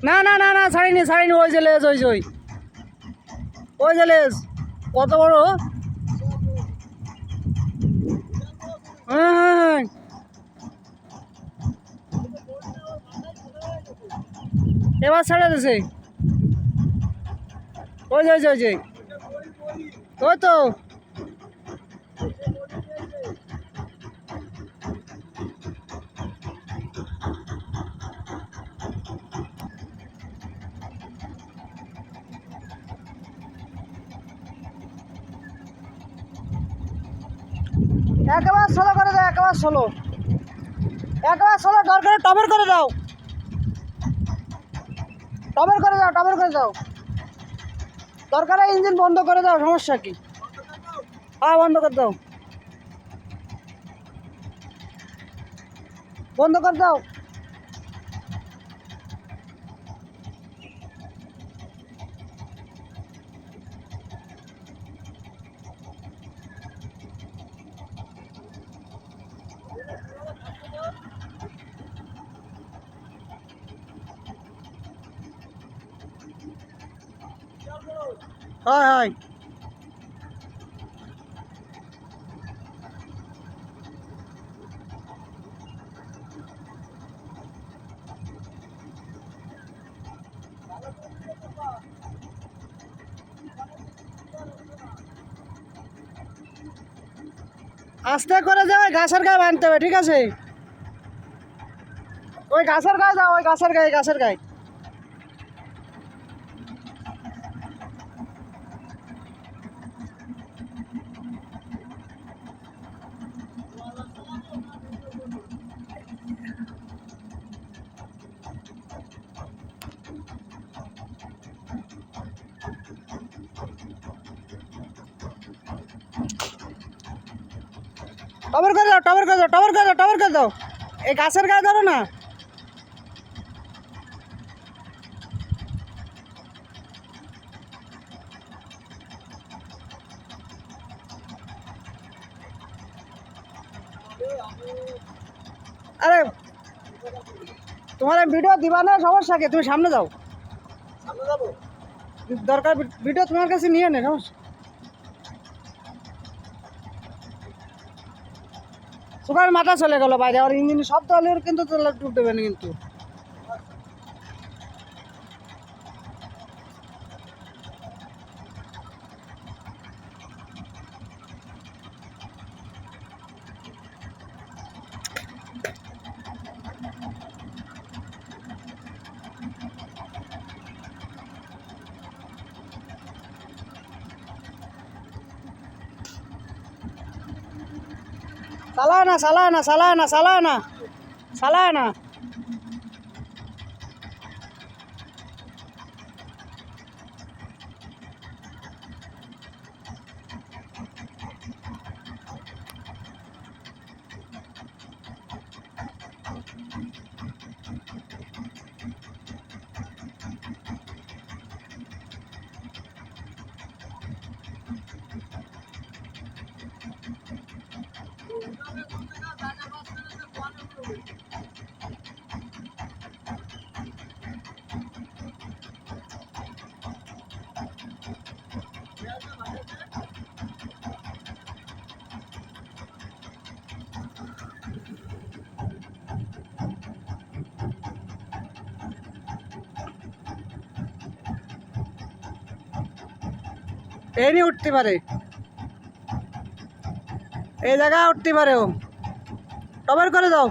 না না না না, ছাড়িনি ছাড়িনি, ওই যে লেজ, ওই যে লেজ কত বড়। হ্যাঁ হ্যাঁ হ্যাঁ, এবার ছেড়ে দিছে। ওই যে ওই তো। একেবারে স্লো করে দাও, একেবারে স্লো, দরকারে টবের করে দাও, দরকারে ইঞ্জিন বন্ধ করে দাও, সমস্যা কি? হ্যাঁ বন্ধ করে দাও, বন্ধ করে দাও। হয় হয়, আস্তে করে যাও, ওই গাছের গায়ে বাঁধতে হবে, ঠিক আছে? ওই গাছের গায়ে যাও, ওই গাছের গায়ে। টবের করে দাও, টবের করে দাও, এই গাছের গায়ে ধরো না। আরে তোমার ভিডিও দিবা না, সমস্যা কি? তুমি সামনে যাও, দরকার ভিডিও তোমার কাছে নিয়ে নে, সমস্যা। সুগার মাথা চলে গেল বাইরে, আর ইঞ্জিন শব্দ হলে কিন্তু ডুব দেবে না কিন্তু। চালায় না। এনি উঠতে পারে, এই জায়গায় উঠতে পারে ও। টবের করে দাও,